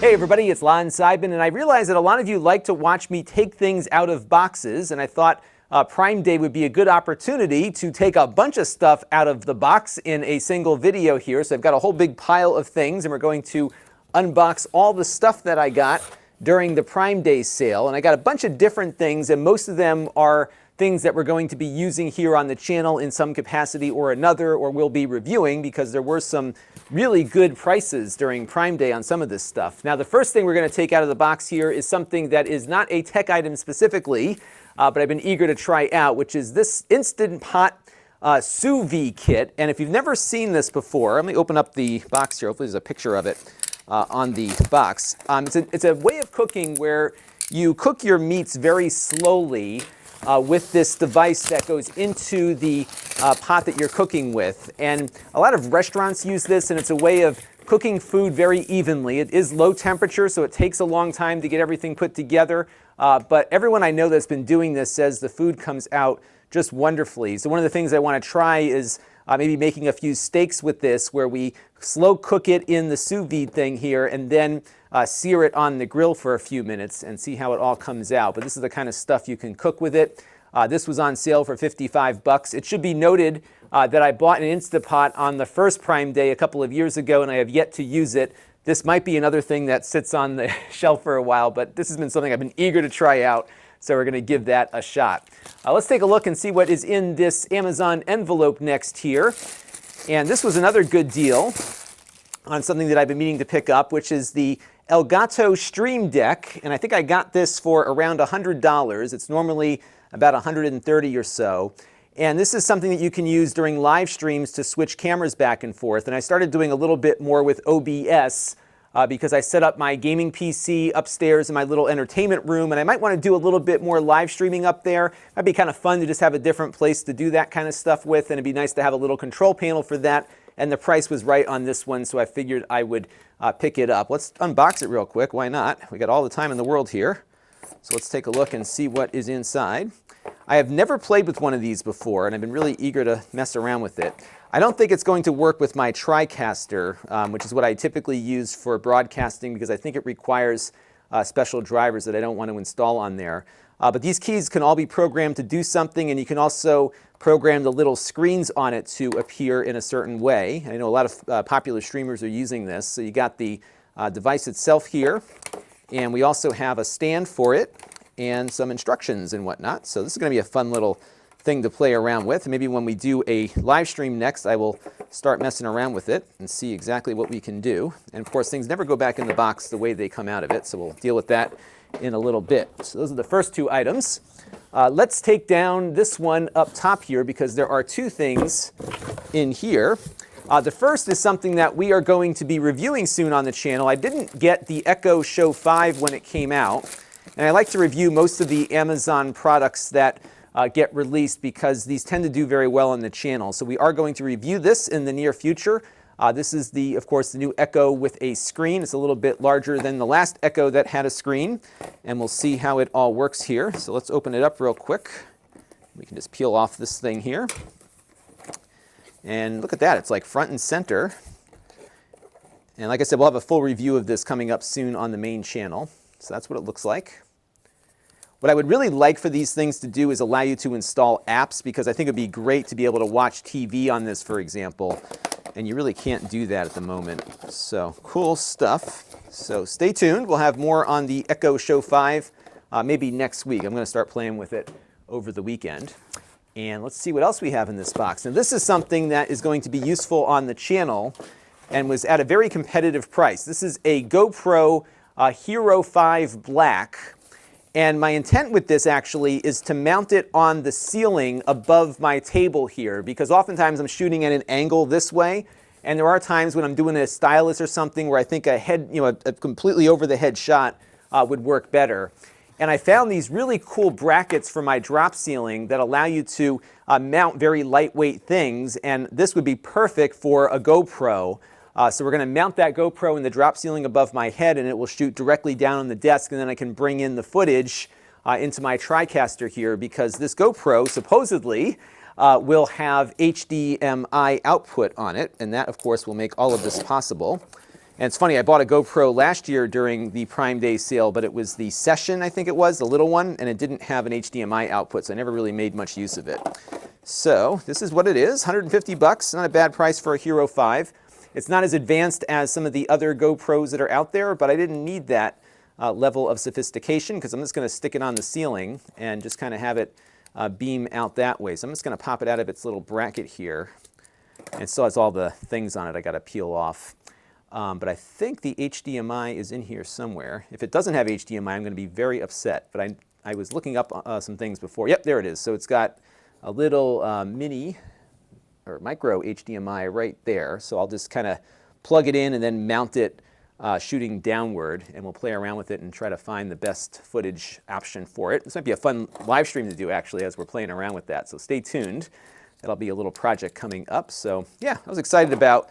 Hey everybody, it's Lon.TV, and I realize that a lot of you like to watch me take things out of boxes, and I thought Prime Day would be a good opportunity to take a bunch of stuff out of the box in a single video here. So I've got a whole big pile of things, and we're going to unbox all the stuff that I got during the Prime Day sale. And I got a bunch of different things, and most of them are things that we're going to be using here on the channel in some capacity or another, or we'll be reviewing, because there were some really good prices during Prime Day on some of this stuff. Now, the first thing we're going to take out of the box here is something that is not a tech item specifically, but I've been eager to try out, which is this Instant Pot Sous Vide kit. And if you've never seen this before, let me open up the box here. Hopefully there's a picture of it on the box. It's a way of cooking where you cook your meats very slowly with this device that goes into the pot that you're cooking with. And a lot of restaurants use this, and it's a way of cooking food very evenly. It is low temperature, so it takes a long time to get everything put together. But everyone I know that's been doing this says the food comes out just wonderfully. So one of the things I want to try is maybe making a few steaks with this, where we slow cook it in the sous vide thing here, and then sear it on the grill for a few minutes and see how it all comes out. But this is the kind of stuff you can cook with it. This was on sale for 55 bucks. It should be noted that I bought an Instapot on the first Prime Day a couple of years ago, and I have yet to use it. This might be another thing that sits on the shelf for a while, but this has been something I've been eager to try out, so we're going to give that a shot. Let's take a look and see what is in this Amazon envelope next here. And this was another good deal on something that I've been meaning to pick up, which is the Elgato Stream Deck. And I think I got this for around $100. It's normally about $130 or so. And this is something that you can use during live streams to switch cameras back and forth. And I started doing a little bit more with OBS because I set up my gaming PC upstairs in my little entertainment room, and I might want to do a little bit more live streaming up there. It'd be kind of fun to just have a different place to do that kind of stuff with, and it'd be nice to have a little control panel for that. And the price was right on this one, so I figured I would pick it up. Let's unbox it real quick. Why not? We got all the time in the world here. So let's take a look and see what is inside. I have never played with one of these before, and I've been really eager to mess around with it. I don't think it's going to work with my TriCaster, which is what I typically use for broadcasting, because I think it requires special drivers that I don't want to install on there. But these keys can all be programmed to do something, and you can also program the little screens on it to appear in a certain way. I know a lot of popular streamers are using this. So you got the device itself here, and we also have a stand for it and some instructions and whatnot. So this is going to be a fun little thing to play around with. Maybe when we do a live stream next, I will start messing around with it and see exactly what we can do. And of course, things never go back in the box the way they come out of it, so we'll deal with that in a little bit. So those are the first two items. Let's take down this one up top here, because there are two things in here. The first is something that we are going to be reviewing soon on the channel. I didn't get the Echo Show 5 when it came out, and I like to review most of the Amazon products that get released, because these tend to do very well on the channel. So we are going to review this in the near future. This is, of course, the new Echo with a screen. It's a little bit larger than the last Echo that had a screen, and we'll see how it all works here. So let's open it up real quick. We can just peel off this thing here. And look at that, it's like front and center. And like I said, we'll have a full review of this coming up soon on the main channel. So that's what it looks like. What I would really like for these things to do is allow you to install apps, because I think it'd be great to be able to watch TV on this, for example. And you really can't do that at the moment. So cool stuff. So stay tuned. We'll have more on the Echo Show 5 maybe next week. I'm going to start playing with it over the weekend. And let's see what else we have in this box. Now, this is something that is going to be useful on the channel and was at a very competitive price. This is a GoPro Hero 5 Black. And my intent with this actually is to mount it on the ceiling above my table here, because oftentimes I'm shooting at an angle this way, and there are times when I'm doing a stylus or something where I think a head, a completely over the head shot would work better. And I found these really cool brackets for my drop ceiling that allow you to mount very lightweight things, and this would be perfect for a GoPro. So we're going to mount that GoPro in the drop ceiling above my head, and it will shoot directly down on the desk, and then I can bring in the footage into my TriCaster here, because this GoPro supposedly will have HDMI output on it, and that of course will make all of this possible. And it's funny, I bought a GoPro last year during the Prime Day sale, but it was the Session, I think it was, the little one, and it didn't have an HDMI output, so I never really made much use of it. So this is what it is, 150 bucks, not a bad price for a Hero 5. It's not as advanced as some of the other GoPros that are out there, but I didn't need that level of sophistication because I'm just going to stick it on the ceiling and just kind of have it beam out that way. So I'm just going to pop it out of its little bracket here. And it still has all the things on it I got to peel off. But I think the HDMI is in here somewhere. If it doesn't have HDMI, I'm going to be very upset. But I was looking up some things before. Yep, there it is. So it's got a little mini or micro HDMI right there. So I'll just kind of plug it in and then mount it shooting downward. And we'll play around with it and try to find the best footage option for it. This might be a fun live stream to do, actually, as we're playing around with that. So stay tuned. That'll be a little project coming up. So yeah, I was excited about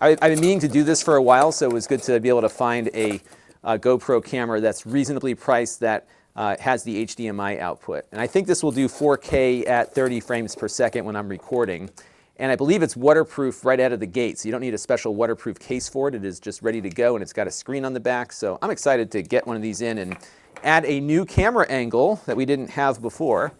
I've been meaning to do this for a while, so it was good to be able to find a GoPro camera that's reasonably priced that has the HDMI output. And I think this will do 4K at 30 frames per second when I'm recording. And I believe it's waterproof right out of the gate, so you don't need a special waterproof case for it. It is just ready to go, and it's got a screen on the back. So I'm excited to get one of these in and add a new camera angle that we didn't have before.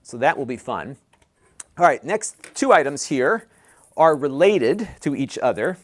So that will be fun. All right, next two items here are related to each other.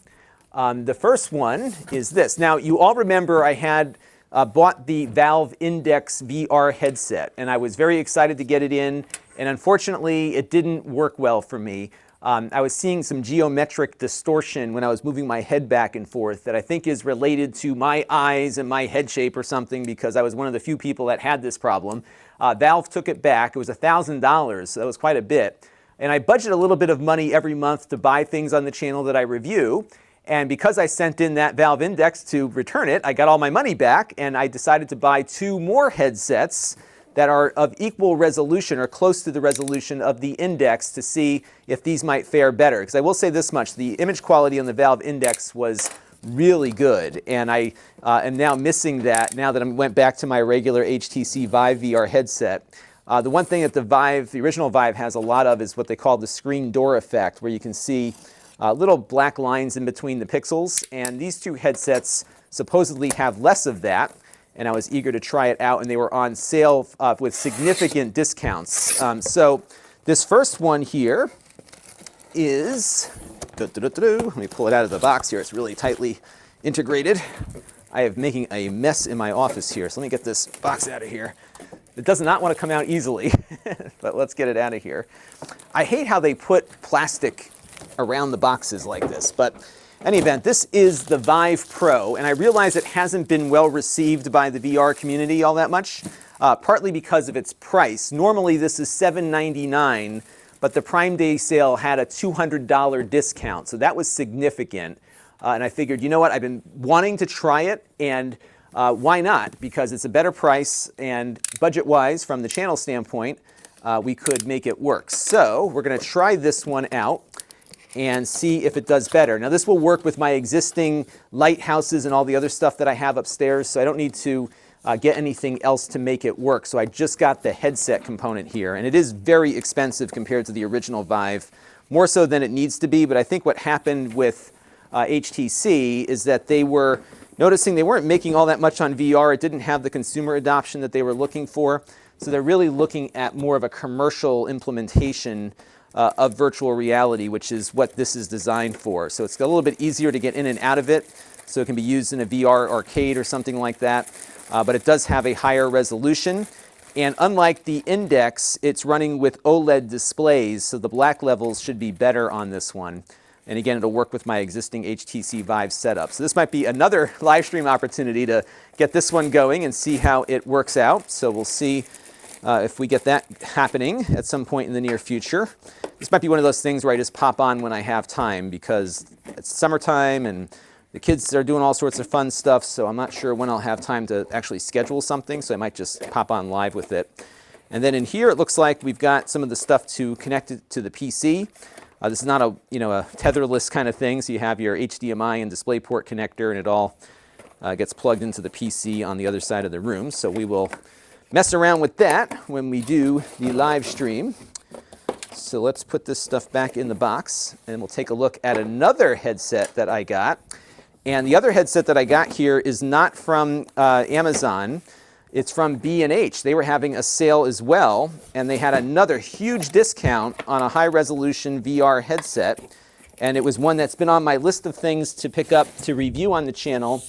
The first one is this. Now, you all remember I had bought the Valve Index VR headset, and I was very excited to get it in, and unfortunately, it didn't work well for me. I was seeing some geometric distortion when I was moving my head back and forth that I think is related to my eyes and my head shape or something, because I was one of the few people that had this problem. Valve took it back. It was $1,000, so that was quite a bit. And I budget a little bit of money every month to buy things on the channel that I review. And because I sent in that Valve Index to return it, I got all my money back, and I decided to buy two more headsets that are of equal resolution or close to the resolution of the Index to see if these might fare better. Because I will say this much, the image quality on the Valve Index was really good, and I am now missing that now that I went back to my regular HTC Vive VR headset. The one thing that the original Vive has a lot of is what they call the screen door effect, where you can see little black lines in between the pixels, and these two headsets supposedly have less of that, and I was eager to try it out, and they were on sale with significant discounts. So this first one here is, let me pull it out of the box here, it's really tightly integrated. I am making a mess in my office here, so let me get this box out of here. It does not want to come out easily, but let's get it out of here. I hate how they put plastic around the boxes like this, but in any event, this is the Vive Pro, and I realize it hasn't been well received by the VR community all that much, partly because of its price. Normally this is $799, but the Prime Day sale had a $200 discount, so that was significant. And I figured, you know what, I've been wanting to try it, and why not? Because it's a better price, and budget-wise, from the channel standpoint, we could make it work. So we're going to try this one out and see if it does better. Now, this will work with my existing lighthouses and all the other stuff that I have upstairs, so I don't need to get anything else to make it work. So I just got the headset component here, and it is very expensive compared to the original Vive, more so than it needs to be. But I think what happened with HTC is that they were noticing they weren't making all that much on VR. It didn't have the consumer adoption that they were looking for. So they're really looking at more of a commercial implementation of virtual reality, which is what this is designed for. So it's a little bit easier to get in and out of it, so it can be used in a VR arcade or something like that. But it does have a higher resolution. And unlike the Index, it's running with OLED displays, so the black levels should be better on this one. And again, it'll work with my existing HTC Vive setup. So this might be another live stream opportunity to get this one going and see how it works out. So we'll see if we get that happening at some point in the near future. This might be one of those things where I just pop on when I have time, because it's summertime and the kids are doing all sorts of fun stuff, so I'm not sure when I'll have time to actually schedule something, so I might just pop on live with it. And then in here, it looks like we've got some of the stuff to connect it to the PC. This is not a tetherless kind of thing, so you have your HDMI and DisplayPort connector, and it all gets plugged into the PC on the other side of the room. So we will mess around with that when we do the live stream. So let's put this stuff back in the box, and we'll take a look at another headset that I got. And the other headset that I got here is not from Amazon. It's from B&H. They were having a sale as well, and they had another huge discount on a high-resolution VR headset. And it was one that's been on my list of things to pick up to review on the channel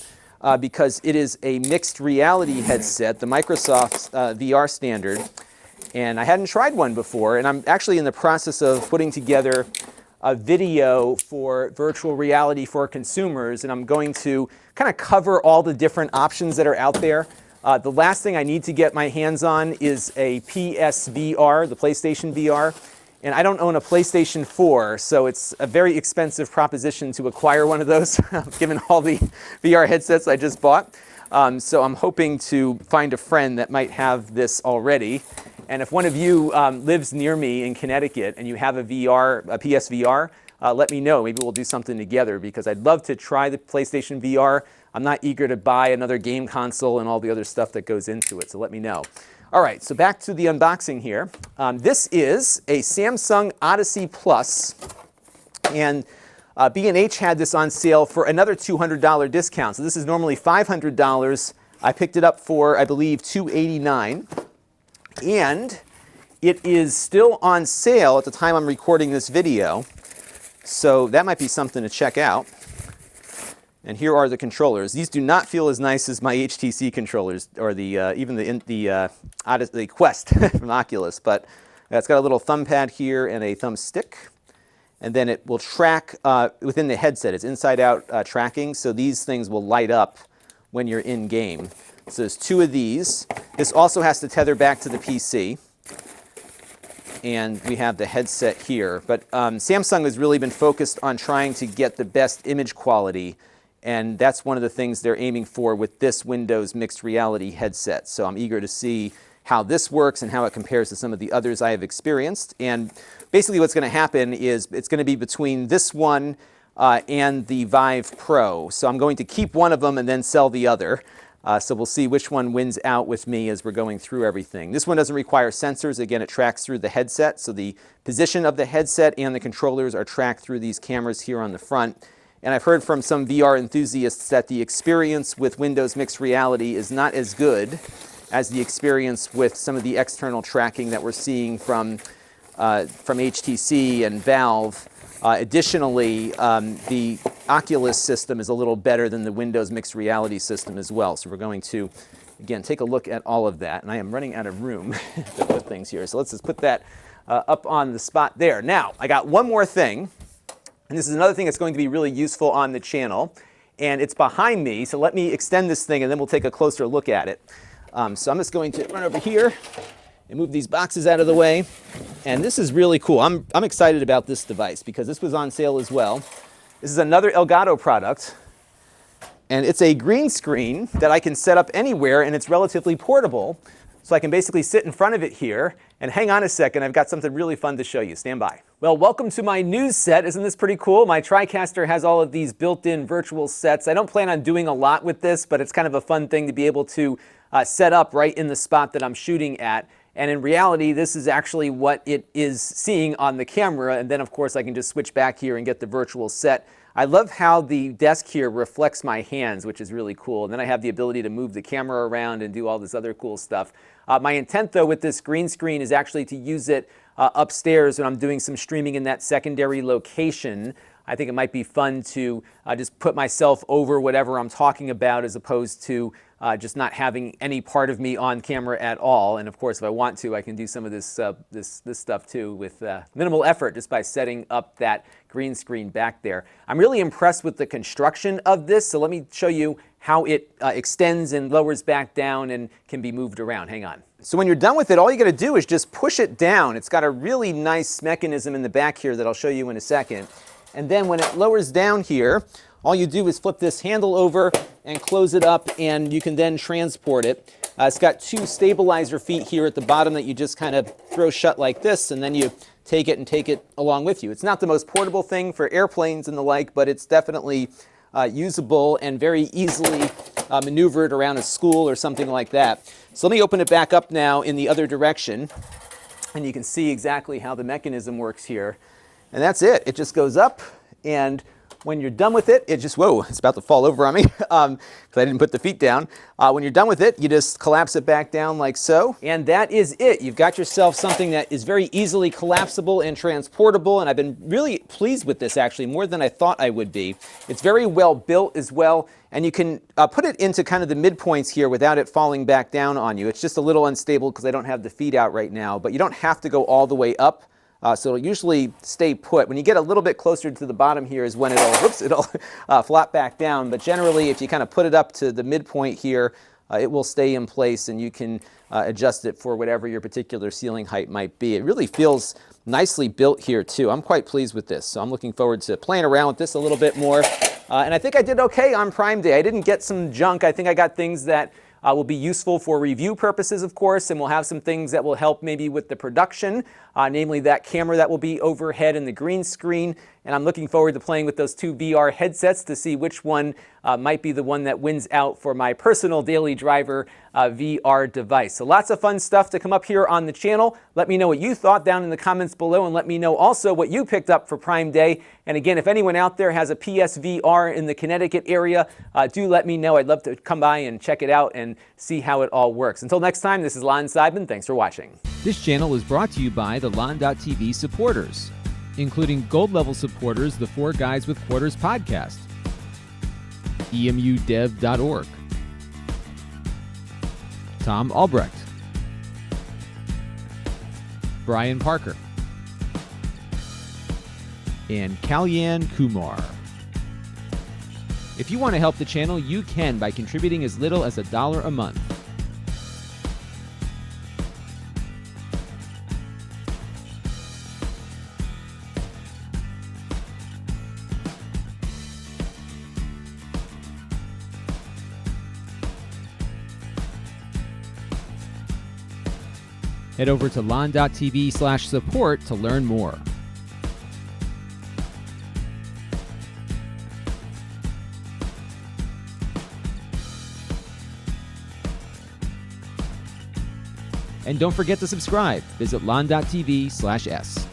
because it is a mixed reality headset, the Microsoft's VR standard. And I hadn't tried one before, and I'm actually in the process of putting together a video for virtual reality for consumers, and I'm going to kind of cover all the different options that are out there. The last thing I need to get my hands on is a PSVR, the PlayStation VR, and I don't own a PlayStation 4, so it's a very expensive proposition to acquire one of those, given all the VR headsets I just bought. So I'm hoping to find a friend that might have this already. And if one of you lives near me in Connecticut and you have a PSVR, let me know. Maybe we'll do something together because I'd love to try the PlayStation VR. I'm not eager to buy another game console and all the other stuff that goes into it, so let me know. All right, so back to the unboxing here. This is a Samsung Odyssey Plus, and B&H had this on sale for another $200 discount. So this is normally $500. I picked it up for, I believe, $289. And it is still on sale at the time I'm recording this video. So that might be something to check out. And here are the controllers. These do not feel as nice as my HTC controllers or even the Quest from Oculus. But it's got a little thumb pad here and a thumb stick. And then it will track within the headset. It's inside-out tracking, so these things will light up when you're in-game. So there's two of these. This also has to tether back to the PC. And we have the headset here. But Samsung has really been focused on trying to get the best image quality, and that's one of the things they're aiming for with this Windows mixed reality headset. So I'm eager to see how this works and how it compares to some of the others I have experienced. And basically what's going to happen is it's going to be between this one and the Vive Pro. So I'm going to keep one of them and then sell the other. So we'll see which one wins out with me as we're going through everything. This one doesn't require sensors. Again, it tracks through the headset. So the position of the headset and the controllers are tracked through these cameras here on the front. And I've heard from some VR enthusiasts that the experience with Windows mixed reality is not as good as the experience with some of the external tracking that we're seeing from HTC and Valve. Additionally, the Oculus system is a little better than the Windows mixed reality system as well. So we're going to, again, take a look at all of that. And I am running out of room to put things here. So let's just put that up on the spot there. Now, I got one more thing. And this is another thing that's going to be really useful on the channel. And it's behind me. So let me extend this thing, and then we'll take a closer look at it. So I'm just going to run over here and move these boxes out of the way. And this is really cool. I'm excited about this device because this was on sale as well. This is another Elgato product. And it's a green screen that I can set up anywhere, and it's relatively portable. So I can basically sit in front of it here. And hang on a second, I've got something really fun to show you. Stand by. Well, welcome to my news set. Isn't this pretty cool? My TriCaster has all of these built-in virtual sets. I don't plan on doing a lot with this, but it's kind of a fun thing to be able to set up right in the spot that I'm shooting at. And in reality, this is actually what it is seeing on the camera. And then, of course, I can just switch back here and get the virtual set. I love how the desk here reflects my hands, which is really cool. And then I have the ability to move the camera around and do all this other cool stuff. My intent, though, with this green screen is actually to use it upstairs when I'm doing some streaming in that secondary location. I think it might be fun to just put myself over whatever I'm talking about as opposed to just not having any part of me on camera at all. And of course, if I want to, I can do some of this this stuff too with minimal effort just by setting up that green screen back there. I'm really impressed with the construction of this, so let me show you how it extends and lowers back down and can be moved around. Hang on. So when you're done with it, all you got to do is just push it down. It's got a really nice mechanism in the back here that I'll show you in a second. And then when it lowers down here, all you do is flip this handle over and close it up, and you can then transport it. It's got two stabilizer feet here at the bottom that you just kind of throw shut like this, and then you take it along with you. It's not the most portable thing for airplanes and the like, but it's definitely usable and very easily maneuvered around a school or something like that. So let me open it back up now in the other direction, and you can see exactly how the mechanism works here. And that's it. It just goes up, and when you're done with it, it just, whoa, it's about to fall over on me because I didn't put the feet down. When you're done with it, you just collapse it back down like so. And that is it. You've got yourself something that is very easily collapsible and transportable. And I've been really pleased with this, actually, more than I thought I would be. It's very well built as well. And you can put it into kind of the midpoints here without it falling back down on you. It's just a little unstable because I don't have the feet out right now. But you don't have to go all the way up. So it'll usually stay put. When you get a little bit closer to the bottom here is when it'll flop back down. But generally, if you kind of put it up to the midpoint here, it will stay in place and you can adjust it for whatever your particular ceiling height might be. It really feels nicely built here too. I'm quite pleased with this. So I'm looking forward to playing around with this a little bit more. And I think I did okay on Prime Day. I didn't get some junk. I think I got things that will be useful for review purposes, of course, and we'll have some things that will help maybe with the production, namely that camera that will be overhead and the green screen. And I'm looking forward to playing with those two VR headsets to see which one might be the one that wins out for my personal daily driver VR device. So lots of fun stuff to come up here on the channel. Let me know what you thought down in the comments below, and let me know also what you picked up for Prime Day. And again, if anyone out there has a PSVR in the Connecticut area, do let me know. I'd love to come by and check it out and see how it all works. Until next time, this is Lon.TV. Thanks for watching. This channel is brought to you by the Lon.TV supporters, including gold-level supporters, the Four Guys with Quarters podcast, emudev.org, Tom Albrecht, Brian Parker, and Kalyan Kumar. If you want to help the channel, you can by contributing as little as $1 a month. Head over to lon.tv/support to learn more. And don't forget to subscribe. Visit lon.tv/s.